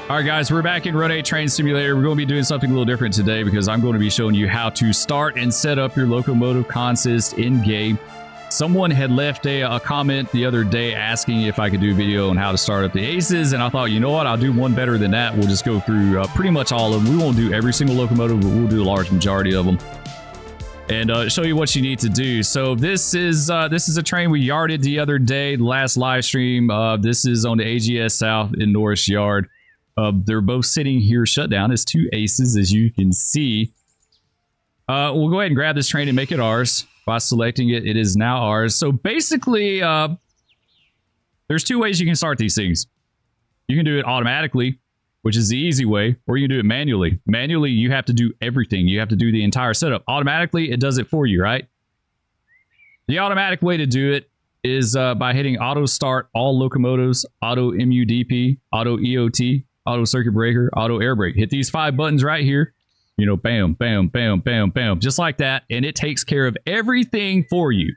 All right, guys, we're back in Run 8 Train Simulator. We're going to be doing something a little different today because I'm going to be showing you how to start and set up your locomotive consist in-game. Someone had left a comment the other day asking if I could do a video on how to start up the aces, and I thought, you know what, I'll do one better than that. We'll just go through pretty much all of them. We won't do every single locomotive, but we'll do a large majority of them and show you what you need to do. So this is a train we yarded the other day, the last live stream. This is on the AGS South in Norris Yard. They're both sitting here shut down as two aces, as you can see. We'll go ahead and grab this train and make it ours. By selecting it, it is now ours. So basically, there's two ways you can start these things. You can do it automatically, which is the easy way, or you can do it manually. Manually, you have to do everything. You have to do the entire setup. Automatically, it does it for you, right? The automatic way to do it is by hitting auto start all locomotives, auto MUDP, auto EOT, auto circuit breaker, auto air brake. Hit these 5 buttons right here. You know, bam, bam, bam, bam, bam, just like that. And it takes care of everything for you.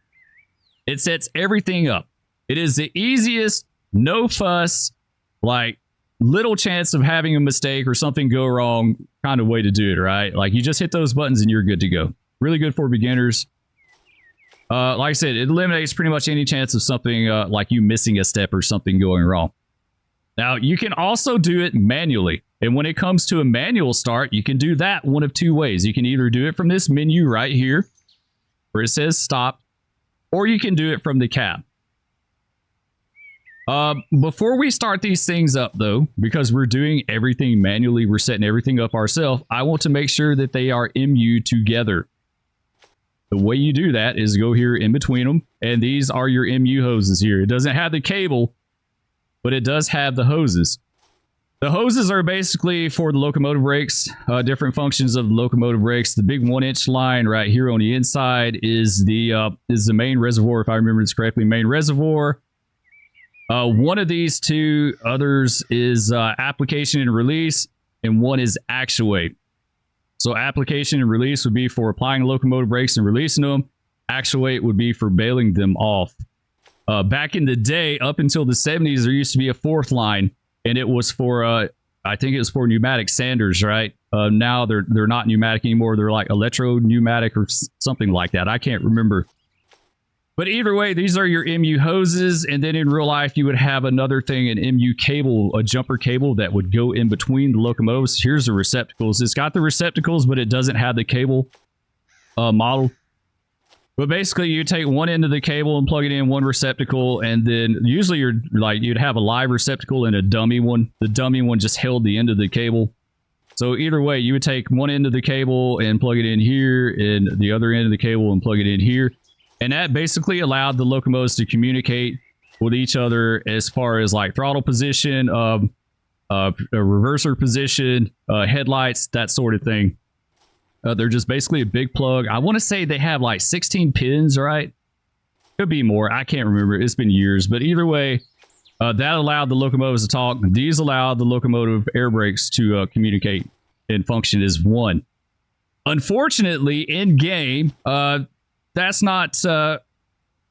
It sets everything up. It is the easiest, no fuss, like little chance of having a mistake or something go wrong kind of way to do it, right? Like you just hit those buttons and you're good to go. Really good for beginners. Like I said, it eliminates pretty much any chance of something like you missing a step or something going wrong. Now, you can also do it manually. And when it comes to a manual start, you can do that one of two ways. You can either do it from this menu right here, where it says stop, or you can do it from the cab. Before we start these things up, though, because we're doing everything manually, we're setting everything up ourselves, I want to make sure that they are MU together. The way you do that is go here in between them, and these are your MU hoses here. It doesn't have the cable, but it does have the hoses. The hoses are basically for the locomotive brakes, different functions of the locomotive brakes. The big 1-inch line right here on the inside is the main reservoir, if I remember this correctly, main reservoir. One of these two others is application and release, and one is actuate. So application and release would be for applying locomotive brakes and releasing them. Actuate would be for bailing them off. Back in the day, up until the 70s, there used to be a fourth line. And it was for, I think it was for pneumatic sanders, right? Now they're not pneumatic anymore. They're like electro-pneumatic or something like that. I can't remember. But either way, these are your MU hoses. And then in real life, you would have another thing, an MU cable, a jumper cable that would go in between the locomotives. Here's the receptacles. It's got the receptacles, but it doesn't have the cable model. But basically, you take one end of the cable and plug it in one receptacle, and then usually you'd have a live receptacle and a dummy one. The dummy one just held the end of the cable. So either way, you would take one end of the cable and plug it in here, and the other end of the cable and plug it in here. And that basically allowed the locomotives to communicate with each other as far as like throttle position, a reverser position, headlights, that sort of thing. They're just basically a big plug. I want to say they have like 16 pins, right? Could be more. I can't remember. It's been years. But either way, that allowed the locomotives to talk. These allowed the locomotive air brakes to communicate and function as one. Unfortunately, in game, that's not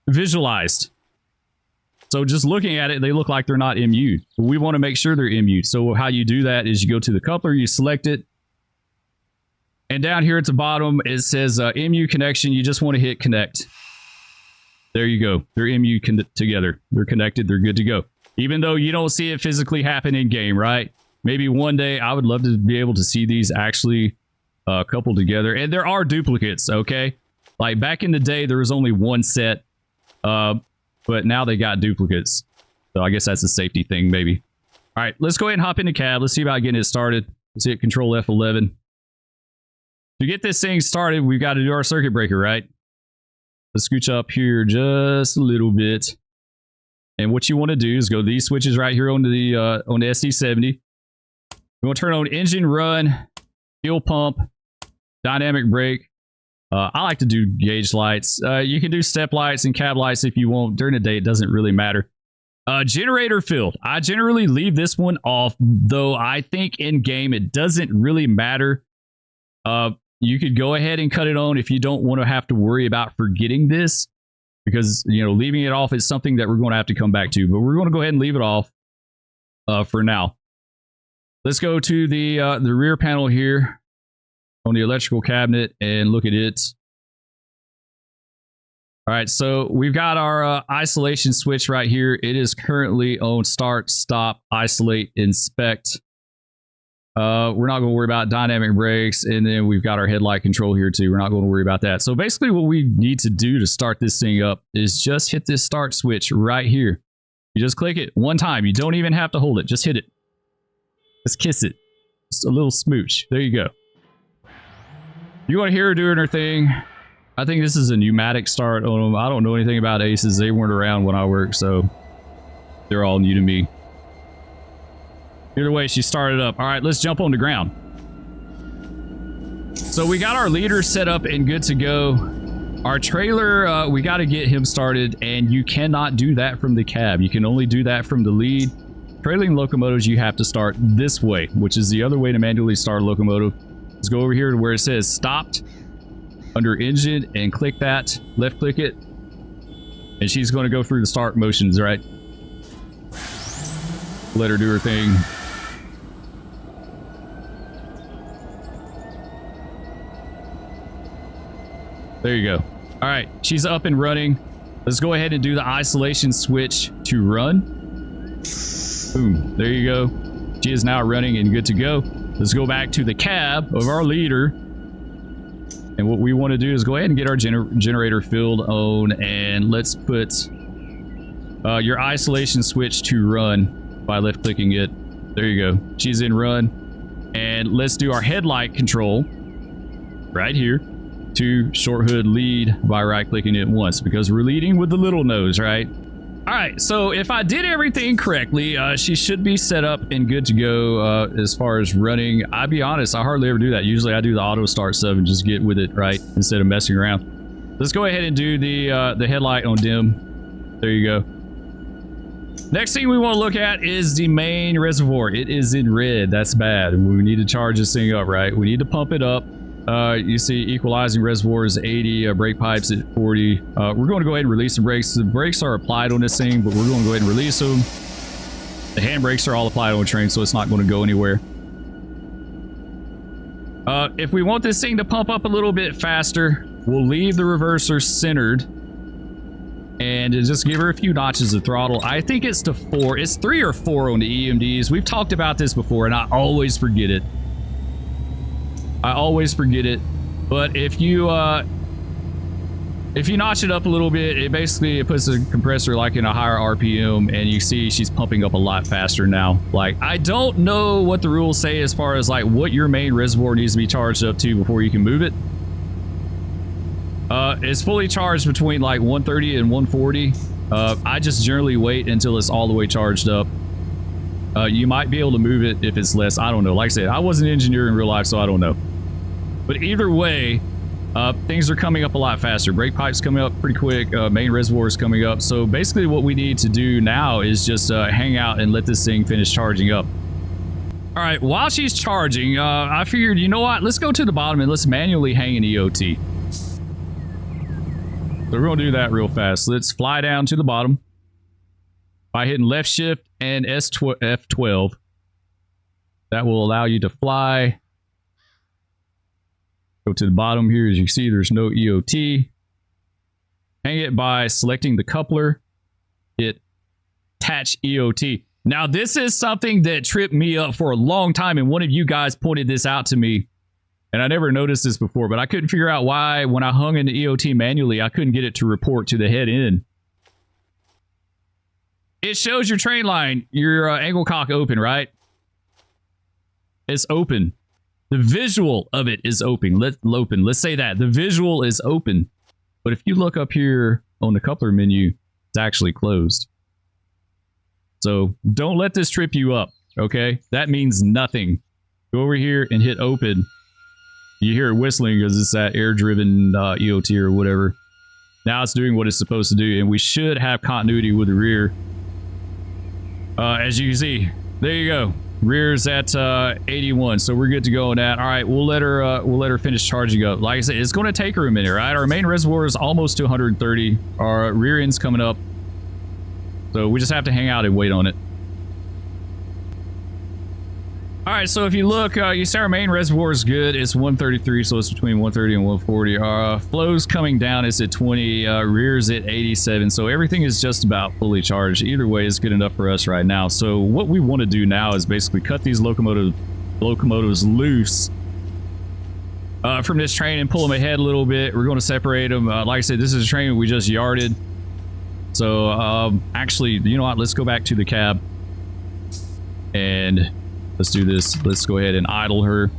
visualized. So just looking at it, they look like they're not MU'd. We want to make sure they're MU'd. So how you do that is you go to the coupler, you select it. And down here at the bottom, it says MU connection. You just want to hit connect. There you go. They're MU together. They're connected. They're good to go. Even though you don't see it physically happen in game, right? Maybe one day I would love to be able to see these actually coupled together. And there are duplicates, okay? Like back in the day, there was only one set. But now they got duplicates. So I guess that's a safety thing, maybe. All right, let's go ahead and hop into cab. Let's see about getting it started. Let's hit Control F11. To get this thing started, we've got to do our circuit breaker, right? Let's scooch up here just a little bit. And what you want to do is go to these switches right here on the SD70. We want to turn on engine run, fuel pump, dynamic brake. I like to do gauge lights. You can do step lights and cab lights if you want. During the day, it doesn't really matter. Generator field. I generally leave this one off, though I think in game it doesn't really matter. You could go ahead and cut it on if you don't want to have to worry about forgetting this, because, you know, leaving it off is something that we're going to have to come back to, but we're going to go ahead and leave it off for now. Let's go to the rear panel here on the electrical cabinet and look at it. All right, so we've got our isolation switch right here. It is currently on start, stop, isolate, inspect. We're not going to worry about dynamic brakes, and then we've got our headlight control here too. We're not going to worry about that. So basically what we need to do to start this thing up is just hit this start switch right here. You just click it one time. You don't even have to hold it. Just hit it. Just kiss it. Just a little smooch. There you go. You want to hear her doing her thing. I think this is a pneumatic start on them. I don't know anything about Aces. They weren't around when I worked, so they're all new to me. Either way, she started up. All right, let's jump on the ground. So we got our leader set up and good to go. Our trailer, we got to get him started, and you cannot do that from the cab. You can only do that from the lead. Trailing locomotives, you have to start this way, which is the other way to manually start a locomotive. Let's go over here to where it says stopped under engine and click that. Left click it. And she's going to go through the start motions, right? Let her do her thing. There you go. All right, she's up and running. Let's go ahead and do the isolation switch to run. Boom, there you go. She is now running and good to go. Let's go back to the cab of our leader. And what we want to do is go ahead and get our generator filled on, and let's put your isolation switch to run by left clicking it. There you go. She's in run. And let's do our headlight control right here to short hood lead by right clicking it once, because we're leading with the little nose, right? All right, so if I did everything correctly, she should be set up and good to go as far as running. I'll be honest, I hardly ever do that. Usually I do the auto start stuff and just get with it, right? Instead of messing around. Let's go ahead and do the headlight on dim. There you go. Next thing we want to look at is the main reservoir. It is in red. That's bad. We need to charge this thing up, right? We need to pump it up. You see equalizing reservoir is 80, brake pipes at 40. We're going to go ahead and release the brakes. The brakes are applied on this thing, but we're going to go ahead and release them. The handbrakes are all applied on the train, so it's not going to go anywhere. If we want this thing to pump up a little bit faster, we'll leave the reverser centered and just give her a few notches of throttle. I think it's to 4. It's 3 or 4 on the EMDs. We've talked about this before, and I always forget it. I always forget it, but if you notch it up a little bit, it basically puts the compressor like in a higher RPM, and you see she's pumping up a lot faster now. Like, I don't know what the rules say as far as like what your main reservoir needs to be charged up to before you can move it. It's fully charged between like 130 and 140. I just generally wait until it's all the way charged up. You might be able to move it if it's less. I don't know. Like I said, I wasn't an engineer in real life, so I don't know. But either way, things are coming up a lot faster. Brake pipes coming up pretty quick. Main reservoir is coming up. So basically what we need to do now is just hang out and let this thing finish charging up. All right, while she's charging, I figured, you know what? Let's go to the bottom and let's manually hang an EOT. So we're going to do that real fast. Let's fly down to the bottom by hitting left shift and F12. That will allow you to fly. Go to the bottom here. As you can see, there's no EOT. Hang it by selecting the coupler. Hit attach EOT. Now, this is something that tripped me up for a long time, and one of you guys pointed this out to me, and I never noticed this before, but I couldn't figure out why when I hung in the EOT manually, I couldn't get it to report to the head end. It shows your train line, your angle cock open, right? It's open. The visual of it is open. Let's say that. The visual is open. But if you look up here on the coupler menu, it's actually closed. So don't let this trip you up, okay? That means nothing. Go over here and hit open. You hear it whistling because it's that air-driven EOT or whatever. Now it's doing what it's supposed to do, and we should have continuity with the rear. As you can see, there you go. Rear's at 81, so we're good to go on that. All right, we'll let her finish charging up. Like I said, it's going to take her a minute, right? Our main reservoir is almost to 130. Our rear end's coming up, so we just have to hang out and wait on it. All right, so if you look, you see our main reservoir is good. It's 133, so it's between 130 and 140. Flow's coming down. It's at 20. Rear's at 87. So everything is just about fully charged. Either way, it's good enough for us right now. So what we want to do now is basically cut these locomotives loose from this train and pull them ahead a little bit. We're going to separate them. Like I said, this is a train we just yarded. So actually, you know what? Let's go back to the cab and let's do this. Let's go ahead and idle her.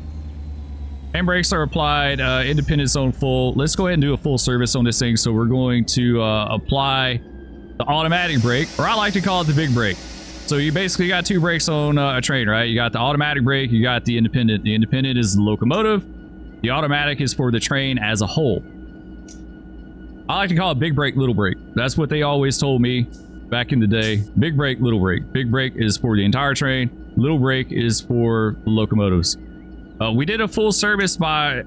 Handbrakes are applied. Independent zone full. Let's go ahead and do a full service on this thing. So we're going to apply the automatic brake, or I like to call it the big brake. So you basically got two brakes on a train, right? You got the automatic brake, you got the independent. The independent is the locomotive. The automatic is for the train as a whole. I like to call it big brake, little brake. That's what they always told me back in the day. Big brake, little brake. Big brake is for the entire train. Little brake is for locomotives. We did a full service by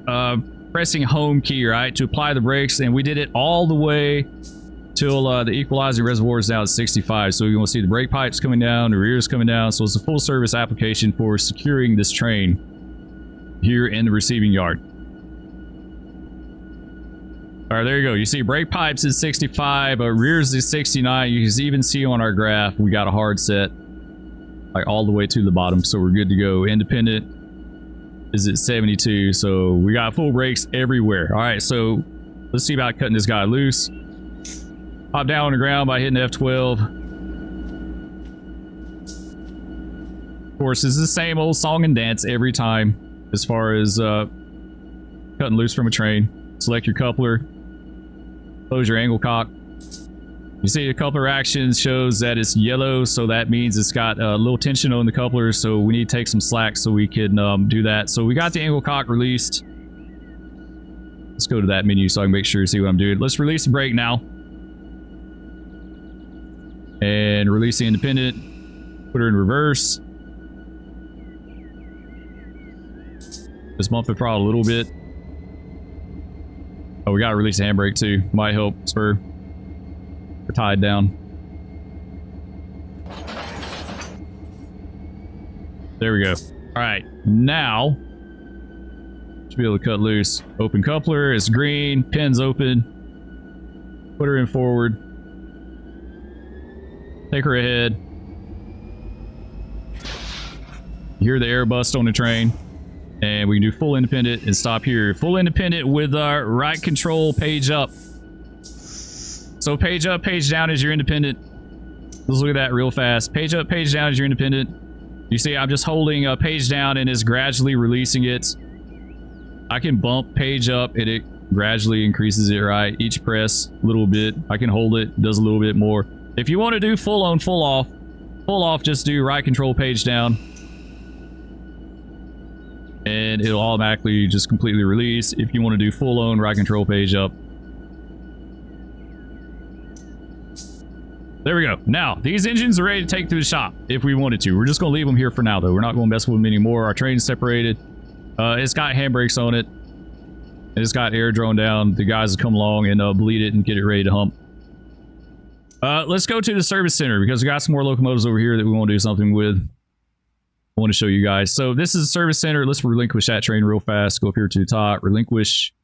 pressing home key, right, to apply the brakes, and we did it all the way till the equalizer reservoir is now at 65. So you're going to see the brake pipes coming down, the rears coming down. So it's a full service application for securing this train here in the receiving yard. All right, there you go. You see brake pipes is 65, rears is 69. You can even see on our graph, we got a hard set like all the way to the bottom. So we're good to go. Independent is at 72. So we got full brakes everywhere. All right, so let's see about cutting this guy loose. Hop down on the ground by hitting F12. Of course, it's the same old song and dance every time as far as cutting loose from a train. Select your coupler. Close your angle cock. You see the coupler action shows that it's yellow, so that means it's got a little tension on the coupler, so we need to take some slack so we can do that. So we got the angle cock released. Let's go to that menu so I can make sure you see what I'm doing. Let's release the brake now. And release the independent. Put her in reverse. Just bump the throttle a little bit. Oh, we gotta release the handbrake too. Might help, Spur. We're tied down. There we go. All right, now should be able to cut loose. Open coupler, it's green, pin's open. Put her in forward. Take her ahead. You hear the air bust on the train. And we can do full independent and stop here. Full independent with our right control page up. So page up, page down is your independent. Let's look at that real fast. Page up, page down is your independent. You see I'm just holding a page down and it's gradually releasing it. I can bump page up and it gradually increases it, right? Each press a little bit. I can hold it, does a little bit more. If you want to do full on, full off, just do right control page down. And it'll automatically just completely release. If you want to do full on, right control page up. There we go. Now, these engines are ready to take to the shop if we wanted to. We're just going to leave them here for now, though. We're not going to mess with them anymore. Our train's separated. It's got handbrakes on it. And it's got air drawn down. The guys will come along and bleed it and get it ready to hump. Let's go to the service center because we got some more locomotives over here that we want to do something with. I want to show you guys. So this is the service center. Let's relinquish that train real fast. Go up here to the top. Relinquish.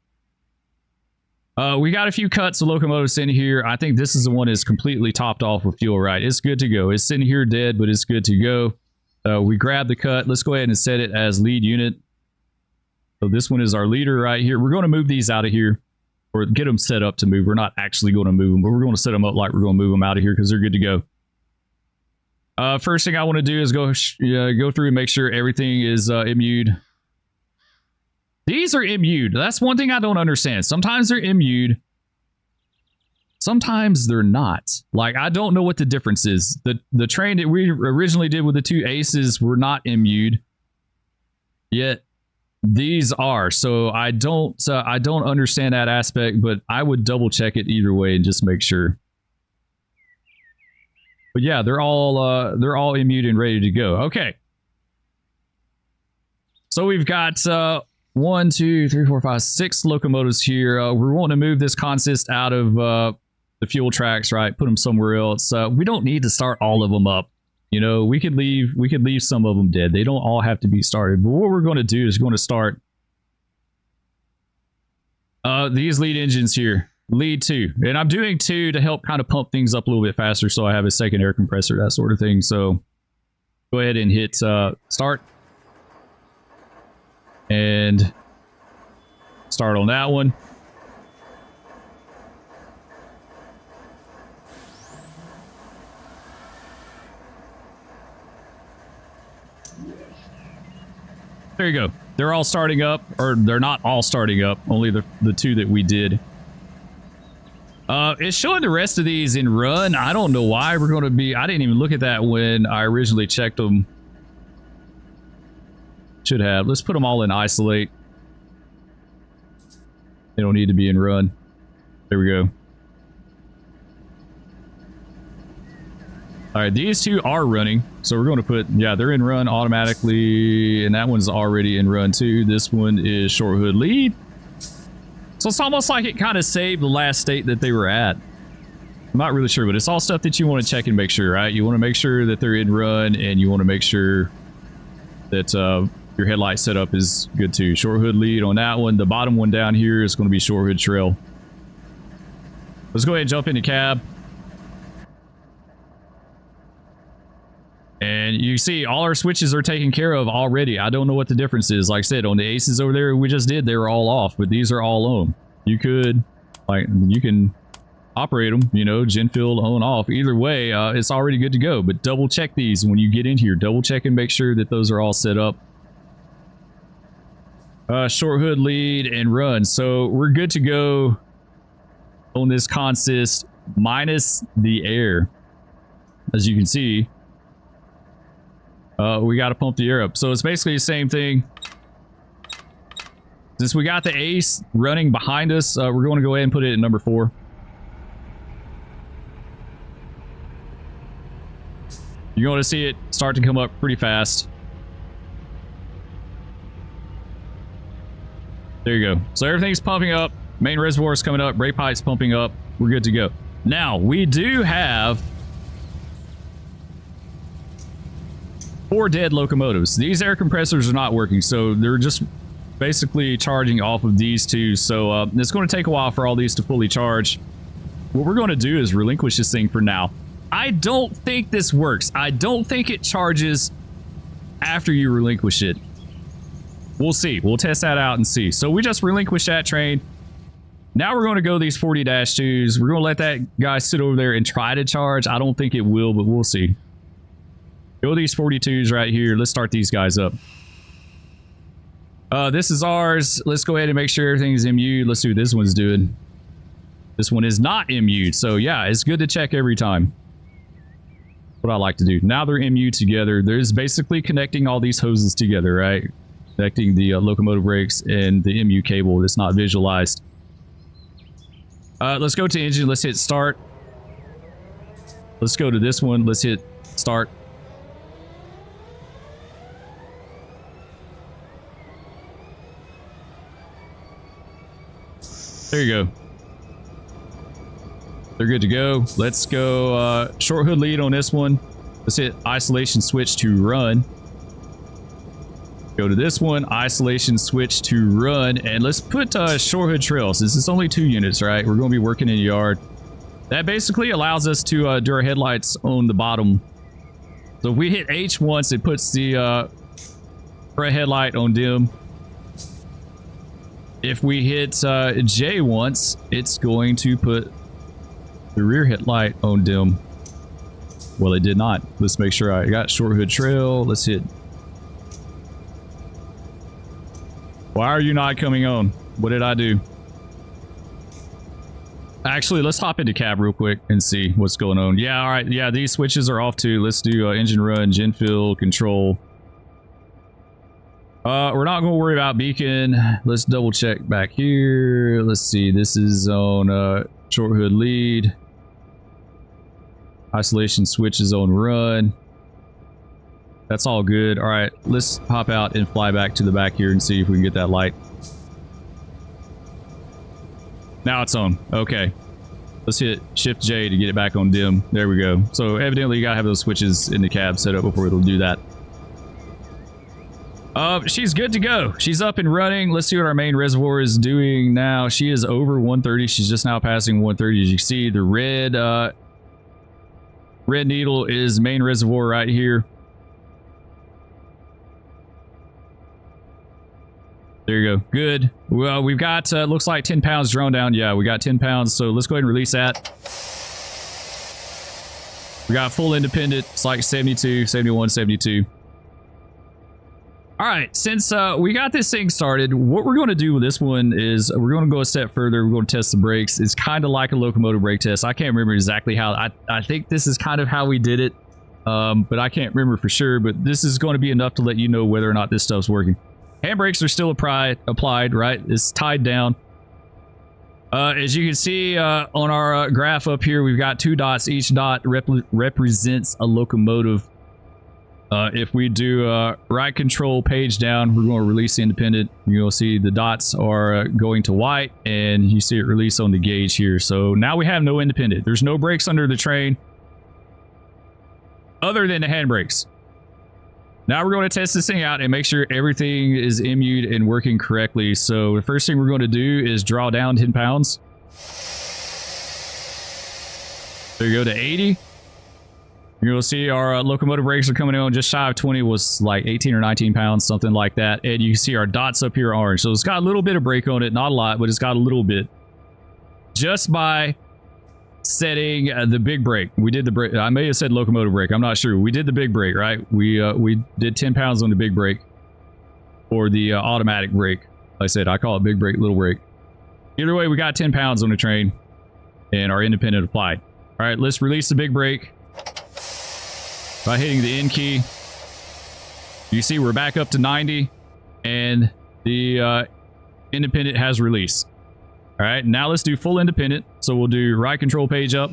We got a few cuts of locomotives in here. I think this is the one that's completely topped off with fuel, right? It's good to go. It's sitting here dead, but it's good to go. We grab the cut. Let's go ahead and set it as lead unit. So this one is our leader right here. We're going to move these out of here or get them set up to move. We're not actually going to move them, but we're going to set them up like we're going to move them out of here because they're good to go. First thing I want to do is go through and make sure everything is immued. These are immued. That's one thing I don't understand. Sometimes they're immued. Sometimes they're not. Like, I don't know what the difference is. The train that we originally did with the two aces were not immued. Yet these are. So I don't understand that aspect, but I would double check it either way and just make sure. But yeah, they're all immued and ready to go. Okay. So we've got 1, 2, 3, 4, 5, 6 locomotives here. We're wanting to move this consist out of the fuel tracks, right? Put them somewhere else. We don't need to start all of them up. You know, we could leave some of them dead. They don't all have to be started. But what we're going to do is going to start these lead engines here. Lead 2. And I'm doing 2 to help kind of pump things up a little bit faster so I have a second air compressor, that sort of thing. So go ahead and hit start. And start on that one. There you go. They're all starting up, or they're not all starting up, only the 2 that we did. It's showing the rest of these in run. I don't know why we're going to be... I didn't even look at that when I originally checked them. Should have. Let's put them all in isolate. They don't need to be in run. There we go. All right, these 2 are running. So we're going to put... Yeah, they're in run automatically. And that one's already in run too. This one is short hood lead. So it's almost like it kind of saved the last state that they were at. I'm not really sure, but it's all stuff that you want to check and make sure, right? You want to make sure that they're in run, and you want to make sure that your headlight setup is good too. Short hood lead on that one. The bottom one down here is going to be short hood trail. Let's go ahead and jump into cab. And you see all our switches are taken care of already. I don't know what the difference is. Like I said, on the aces over there we just did, they were all off, but these are all on. You could, like, you can operate them, you know, gen fill, on, off. Either way, it's already good to go. But double check these when you get in here. Double check and make sure that those are all set up. Short hood lead and run. So we're good to go on this consist minus the air. As you can see, we got to pump the air up. So it's basically the same thing. Since we got the ace running behind us, we're going to go ahead and put it at number 4. You're going to see it start to come up pretty fast. There you go. So everything's pumping up. Main reservoir is coming up. Brake pipe's pumping up. We're good to go. Now, we do have 4 dead locomotives. These air compressors are not working, so they're just basically charging off of these 2. So it's going to take a while for all these to fully charge. What we're going to do is relinquish this thing for now. I don't think this works. I don't think it charges after you relinquish it. We'll see. We'll test that out and see. So we just relinquished that train. Now we're going to go these 40-2s. We're going to let that guy sit over there and try to charge. I don't think it will, but we'll see. Go these 42s right here. Let's start these guys up. This is ours. Let's go ahead and make sure everything's MU'd. Let's see what this one's doing. This one is not MU'd. So yeah, it's good to check every time. What I like to do. Now they're MU'd together. There's basically connecting all these hoses together, right? Connecting the locomotive brakes and the MU cable that's not visualized. Let's go to engine. Let's hit start. Let's go to this one. Let's hit start. There you go. They're good to go. Let's go short hood lead on this one. Let's hit isolation switch to run. Go to this one, isolation switch to run, and let's put short hood trail. Since it's only 2 units, right? We're going to be working in the yard. That basically allows us to do our headlights on the bottom. So if we hit H once, it puts the front headlight on dim. If we hit J once, it's going to put the rear headlight on dim. Well, it did not. Let's make sure I got short hood trail. Let's hit. Why are you not coming on? What did I do? Actually, let's hop into cab real quick and see what's going on. Yeah, all right. Yeah, these switches are off too. Let's do engine run, gen fill, control. We're not going to worry about beacon. Let's double check back here. Let's see. This is on short hood lead. Isolation switch is on run. That's all good. All right, let's hop out and fly back to the back here and see if we can get that light. Now it's on. Okay. Let's hit Shift J to get it back on dim. There we go. So evidently you gotta have those switches in the cab set up before it'll do that. She's good to go. She's up and running. Let's see what our main reservoir is doing now. She is over 130. She's just now passing 130. As you can see, the red needle is main reservoir right here. There you go. Good. Well, we've got, looks like 10 pounds drawn down. Yeah, we got 10 pounds. So let's go ahead and release that. We got full independent. It's like 72, 71, 72. All right. Since we got this thing started, what we're going to do with this one is we're going to go a step further. We're going to test the brakes. It's kind of like a locomotive brake test. I can't remember exactly how. I think this is kind of how we did it, but I can't remember for sure. But this is going to be enough to let you know whether or not this stuff's working. Handbrakes are still applied, right? It's tied down. As you can see on our graph up here, we've got 2 dots. Each dot represents a locomotive. If we do right control page down, we're going to release the independent. You'll see the dots are going to white, and you see it release on the gauge here. So now we have no independent. There's no brakes under the train other than the handbrakes. Now we're going to test this thing out and make sure everything is MU'd and working correctly. So the first thing we're going to do is draw down 10 pounds. There you go to 80. You'll see our locomotive brakes are coming on just shy of 20, was like 18 or 19 pounds, something like that. And you can see our dots up here are orange. So it's got a little bit of brake on it, not a lot, but it's got a little bit. Just by setting the big brake. We did the brake. I may have said locomotive brake. I'm not sure. We did the big brake, right? We did 10 pounds on the big brake or the automatic brake. Like I said, I call it big brake, little brake. Either way, we got 10 pounds on the train and our independent applied. All right, let's release the big brake by hitting the N key. You see we're back up to 90 and the independent has released. All right, now let's do full independent. So we'll do right control page up.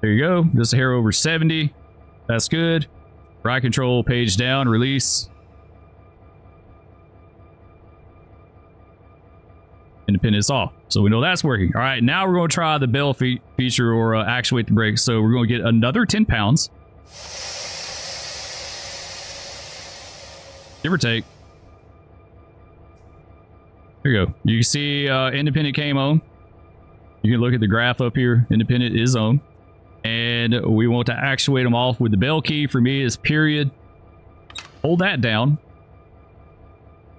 There you go. Just a hair over 70. That's good. Right control page down, release. Independent's off. So we know that's working. All right, now we're going to try the bell feature or actuate the brakes. So we're going to get another 10 pounds. Give or take. There you go. You can see independent came on. You can look at the graph up here. Independent is on. And we want to actuate them off with the bell key. For me is period. Hold that down.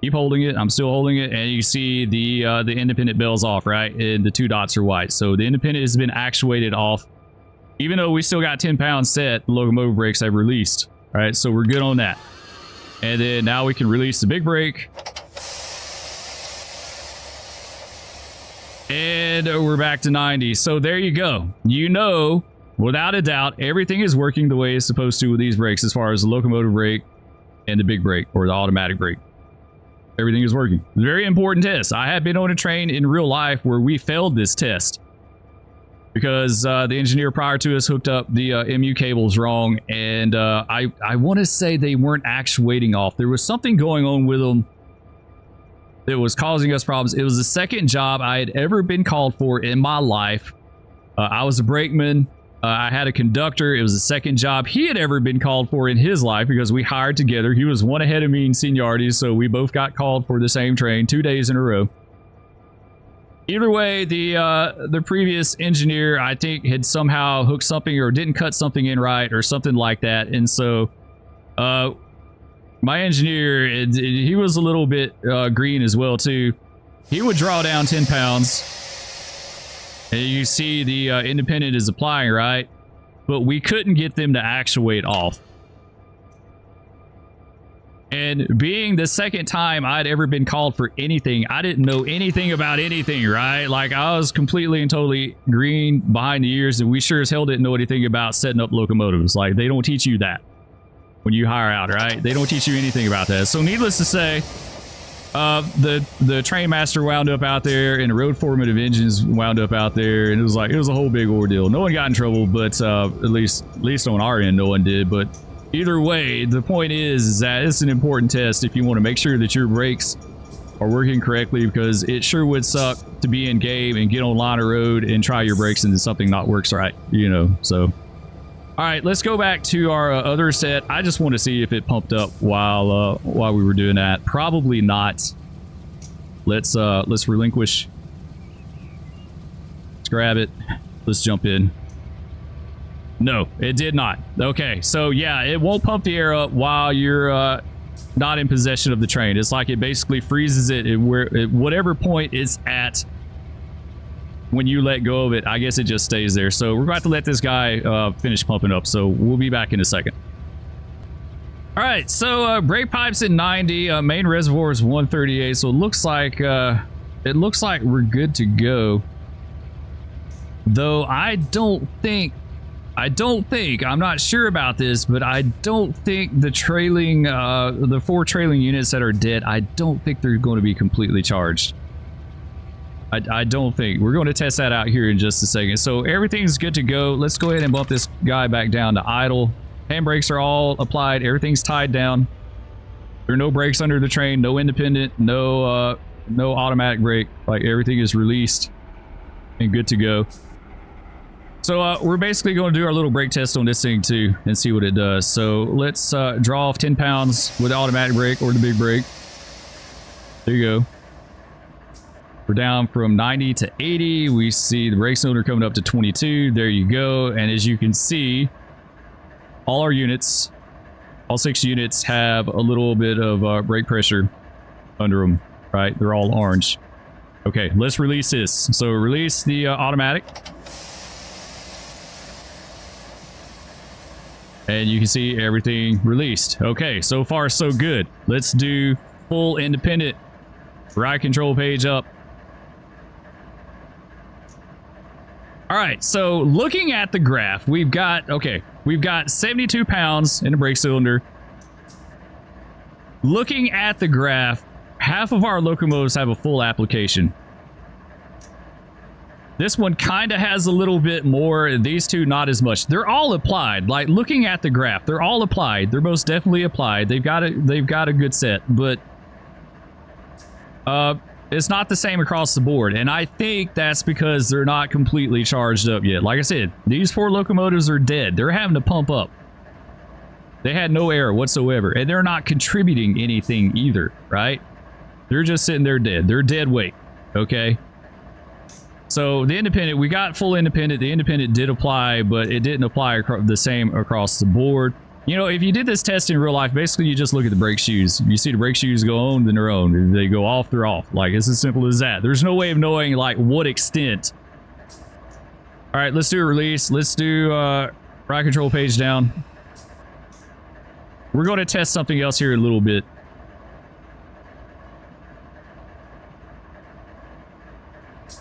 Keep holding it. I'm still holding it. And you see the independent bell's off, right? And the 2 dots are white. So the independent has been actuated off. Even though we still got 10 pounds set, the locomotive brakes have released. All right, so we're good on that. And then now we can release the big brake. And we're back to 90. So there you go. You know, without a doubt, everything is working the way it's supposed to with these brakes as far as the locomotive brake and the big brake or the automatic brake. Everything is working. Very important test. I have been on a train in real life where we failed this test because the engineer prior to us hooked up the MU cables wrong. And I want to say they weren't actuating off. There was something going on with them that was causing us problems. It was the second job I had ever been called for in my life. I was a brakeman. I had a conductor. It was the second job he had ever been called for in his life because we hired together. He was one ahead of me in seniority, so we both got called for the same train 2 days in a row. Either way, the previous engineer, I think, had somehow hooked something or didn't cut something in right or something like that. And so my engineer, he was a little bit green as well, too. He would draw down 10 pounds. And you see the independent is applying, right? But we couldn't get them to actuate off. And being the second time I'd ever been called for anything, I didn't know anything about anything, right? Like, I was completely and totally green behind the ears, and we sure as hell didn't know anything about setting up locomotives. Like, they don't teach you that when you hire out, right? They don't teach you anything about that. So needless to say, the train master wound up out there and the road foreman of engines wound up out there, and it was a whole big ordeal. No one got in trouble, but at least on our end, no one did. But either way, the point is that it's an important test if you want to make sure that your brakes are working correctly, because it sure would suck to be in game and get on line of road and try your brakes and something not works right, you know. So all right, let's go back to our other set. I just want to see if it pumped up while we were doing that. Probably not. Let's relinquish. Let's grab it. Let's jump in. No, it did not. Okay, so yeah, it won't pump the air up while you're not in possession of the train. It's like it basically freezes it at whatever point it's at when you let go of it. I guess it just stays there. So we're about to let this guy finish pumping up. So we'll be back in a second. All right, so brake pipes at 90, main reservoir is 138. So it looks like we're good to go. Though I'm not sure about this, but I don't think the trailing, the 4 trailing units that are dead, I don't think they're going to be completely charged. I don't think. We're going to test that out here in just a second. So everything's good to go. Let's go ahead and bump this guy back down to idle. Handbrakes are all applied. Everything's tied down. There are no brakes under the train, no independent, no automatic brake. Like, everything is released and good to go. So we're basically going to do our little brake test on this thing too and see what it does. So let's draw off 10 pounds with the automatic brake or the big brake. There you go. We're down from 90 to 80. We see the brake cylinder coming up to 22. There you go. And as you can see, all our units, all 6 units have a little bit of brake pressure under them, right? They're all orange. Okay, let's release this. So release the automatic. And you can see everything released. Okay, so far so good. Let's do full independent. Ride control page up. All right, so looking at the graph, we've got 72 pounds in the brake cylinder. Looking at the graph, half of our locomotives have a full application. This one kind of has a little bit more. These two, not as much. They're all applied. Like, looking at the graph, they're all applied. They're most definitely applied. They've got a good set, but it's not the same across the board. And I think that's because they're not completely charged up yet. Like I said, these 4 locomotives are dead. They're having to pump up. They had no air whatsoever, and they're not contributing anything either, right? They're just sitting there dead. They're dead weight, okay? So the independent, we got full independent. The independent did apply, but it didn't apply the same across the board. You know, if you did this test in real life, basically you just look at the brake shoes. You see the brake shoes go on, then they're on. If they go off, they're off. Like, it's as simple as that. There's no way of knowing, like, what extent. All right, let's do a release. Let's do ride control page down. We're going to test something else here in a little bit.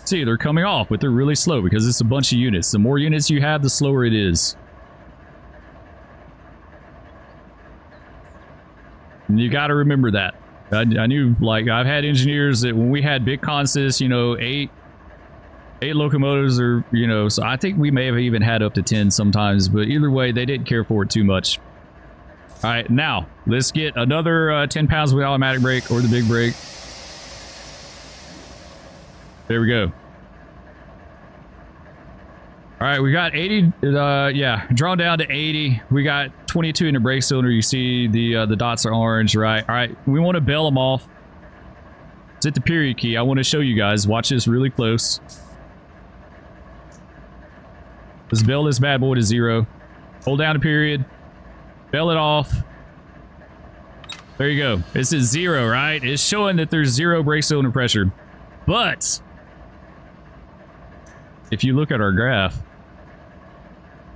See, they're coming off, but they're really slow because it's a bunch of units. The more units you have, the slower it is. And you got to remember that. I knew, like, I've had engineers that when we had big consists, you know, 8 locomotives, or, you know, so I think we may have even had up to 10 sometimes, but either way, they didn't care for it too much. All right, now let's get another 10 pounds with automatic brake or the big brake. There we go. All right, we got 80, yeah, drawn down to 80. We got 22 in the brake cylinder. You see the dots are orange, right? All right, we want to bail them off. Let's hit the period key. I want to show you guys. Watch this really close. Let's bail this bad boy to 0. Hold down the period. Bail it off. There you go. It's at 0, right? It's showing that there's 0 brake cylinder pressure. But if you look at our graph,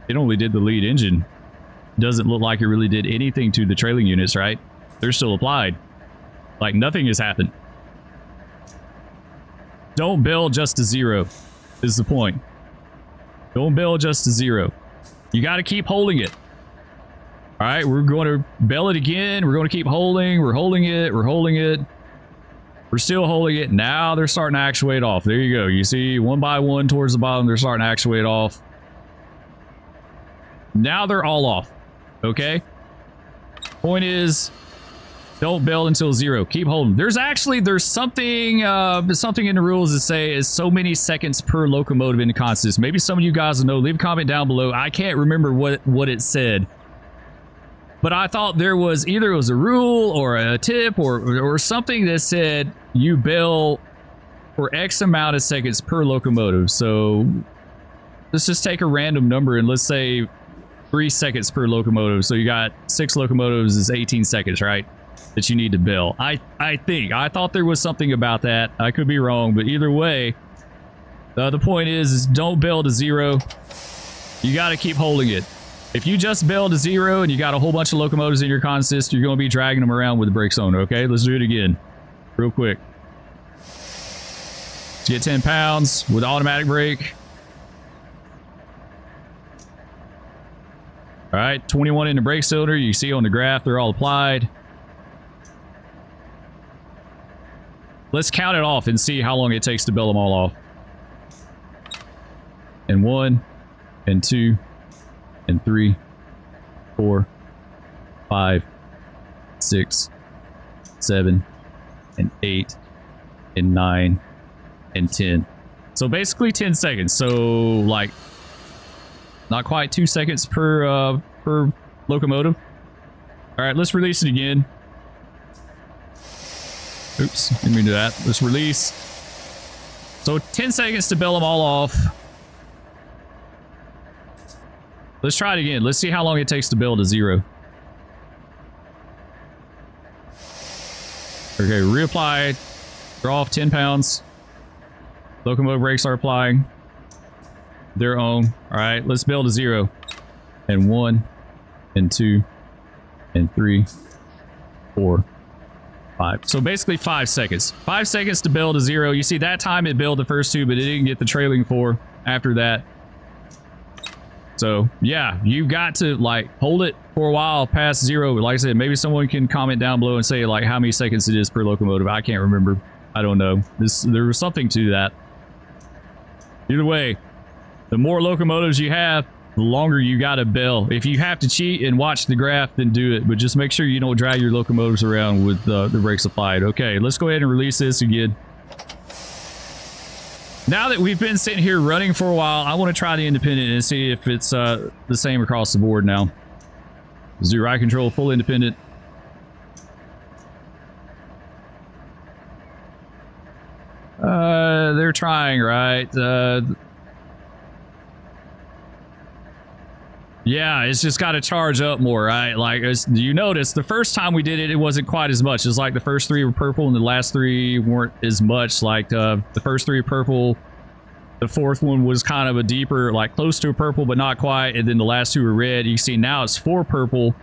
it only did the lead engine. Doesn't look like it really did anything to the trailing units, right? They're still applied. Like, nothing has happened. Don't bail just to 0 is the point. Don't bail just to 0. You got to keep holding it. All right, we're going to bail it again. We're going to keep holding. We're holding it. We're holding it. We're still holding it. Now they're starting to actuate off. There you go. You see, one by one towards the bottom, they're starting to actuate off. Now they're all off. Okay? Point is, Don't build until 0. Keep holding. There's something in the rules that say is so many seconds per locomotive in the consist. Maybe some of you guys will know. Leave a comment down below. I can't remember what it said. But I thought there was either it was a rule or a tip or something that said you bill for X amount of seconds per locomotive. So let's just take a random number and let's say 3 seconds per locomotive. So you got 6 locomotives is 18 seconds, right? That you need to bill. I thought there was something about that. I could be wrong, but either way, the point is don't bill to 0. You got to keep holding it. If you just bill to 0 and you got a whole bunch of locomotives in your consist, you're going to be dragging them around with the brakes on. Okay, let's do it again, real quick. Let's get 10 pounds with automatic brake. All right, 21 in the brake cylinder. You see on the graph, they're all applied. Let's count it off and see how long it takes to bill them all off. And 1, and 2, and 3, 4, 5, 6, 7, and 8, and 9, and 10. So basically 10 seconds. So like not quite 2 seconds per locomotive. All right, let's release it again. Oops, didn't mean to do that. Let's release. So 10 seconds to bill them all off. Let's try it again. Let's see how long it takes to bill to 0. Okay, reapply. Draw off 10 pounds. Locomotive brakes are applying. They're on. All right, let's bill to 0. And 1, and 2, and 3, 4, 5. So basically 5 seconds. 5 seconds to build to 0. You see that time it built the first 2, but it didn't get the trailing 4 after that. So yeah, you got to like hold it for a while past 0. Like I said, maybe someone can comment down below and say like how many seconds it is per locomotive. I can't remember. I don't know. There was something to that. Either way, the more locomotives you have, the longer you got to bill. If you have to cheat and watch the graph, then do it. But just make sure you don't drag your locomotives around with the brakes applied. Okay, let's go ahead and release this again. Now that we've been sitting here running for a while, I want to try the independent and see if it's the same across the board now. Let's do ride control, full independent. They're trying, right? Yeah, it's just got to charge up more, right? Like, you notice the first time we did it, it wasn't quite as much. It's like the first 3 were purple and the last 3 weren't as much. Like the first 3 purple, the 4th one was kind of a deeper, like close to a purple, but not quite. And then the last 2 were red. You see now it's 4 purple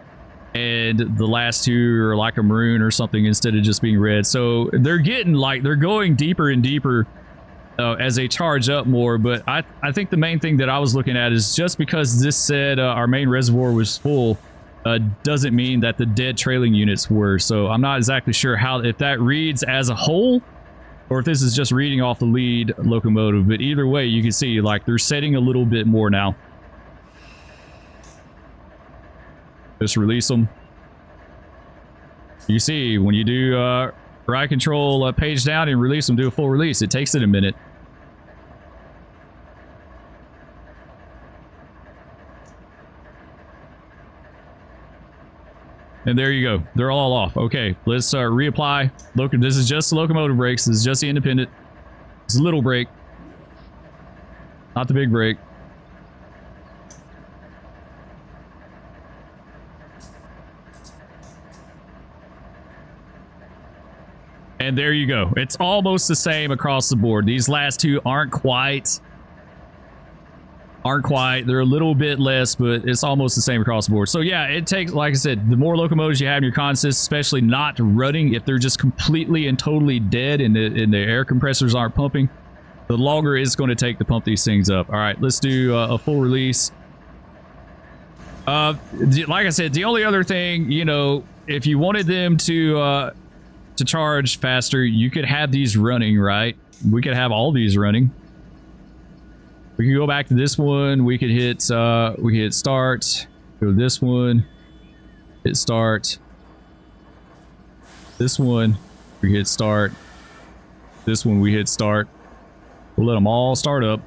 and the last 2 are like a maroon or something instead of just being red. So they're getting like, they're going deeper and deeper as they charge up more. But I think the main thing that I was looking at is just because this said our main reservoir was full doesn't mean that the dead trailing units were. So I'm not exactly sure how, if that reads as a whole or if this is just reading off the lead locomotive. But either way, you can see like they're setting a little bit more now. Just release them. You see when you do ride control page down and release them, do a full release, it takes it a minute. And there you go. They're all off. Okay, let's reapply. Look, this is just the locomotive brakes. This is just the independent. It's a little brake, not the big brake. And there you go. It's almost the same across the board. These last 2 aren't quite. They're a little bit less, but it's almost the same across the board. So yeah, it takes, like I said, the more locomotives you have in your consist, especially not running, if they're just completely and totally dead and the air compressors aren't pumping, the longer it's going to take to pump these things up. All right, let's do a full release. Like I said, the only other thing, you know, if you wanted them to charge faster, you could have these running, right? We could have all these running. We can go back to this one. We could hit start. Go to this one. Hit start. This one, we hit start. This one, we hit start. We'll let them all start up.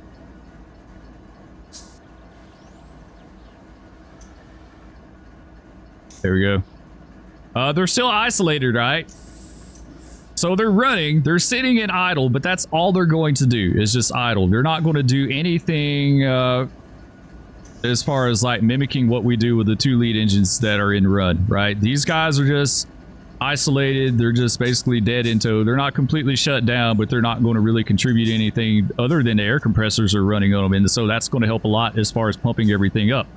There we go. They're still isolated, right? So they're running, they're sitting in idle, but that's all they're going to do is just idle. They're not going to do anything as far as like mimicking what we do with the 2 lead engines that are in run, right? These guys are just isolated. They're just basically dead in tow. They're not completely shut down, but they're not going to really contribute anything other than the air compressors are running on them. And so that's going to help a lot as far as pumping everything up.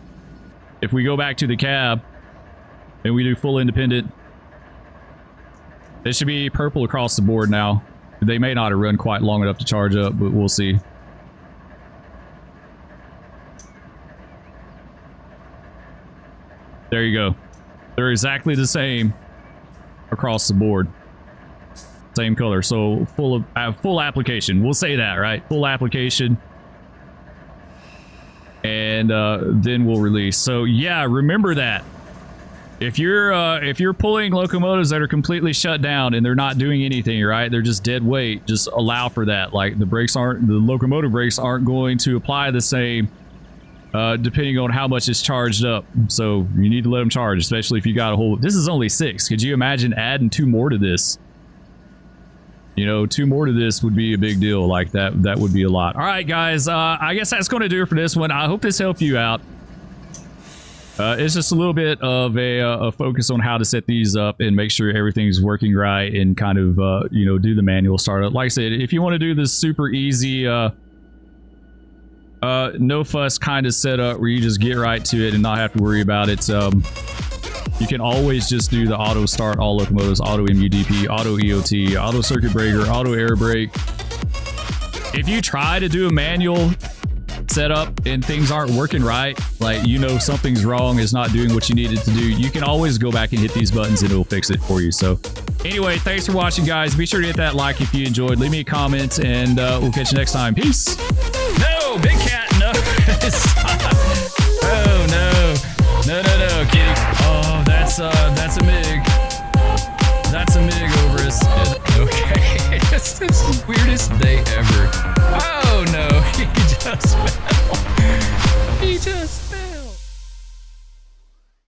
If we go back to the cab and we do full independent, it should be purple across the board now. They may not have run quite long enough to charge up, but we'll see. There you go. They're exactly the same across the board. Same color. So full application. We'll say that, right? Full application. And then we'll release. So yeah, remember that. If you're pulling locomotives that are completely shut down and they're not doing anything, right? They're just dead weight. Just allow for that. Like the locomotive brakes aren't going to apply the same depending on how much it's charged up. So you need to let them charge, especially if you got a whole... This is only 6. Could you imagine adding 2 more to this? You know, 2 more to this would be a big deal. Like that would be a lot. All right, guys. I guess that's going to do it for this one. I hope this helped you out. It's just a little bit of a focus on how to set these up and make sure everything's working right and kind of, you know, do the manual startup. Like I said, if you want to do this super easy, no fuss kind of setup where you just get right to it and not have to worry about it, you can always just do the auto start all locomotives, auto MUDP, auto EOT, auto circuit breaker, auto air brake. If you try to do a manual setup and things aren't working right, like, you know, something's wrong, is not doing what you needed to do, you can always go back and hit these buttons and it'll fix it for you. So anyway, thanks for watching, guys. Be sure to hit that like if you enjoyed, leave me a comment, and we'll catch you next time. Peace. No, big cat, no. Oh no, kitty. Oh, that's a MiG. That's a MiG over us. Okay. This is the weirdest day ever. Oh no, he just fell. He just fell.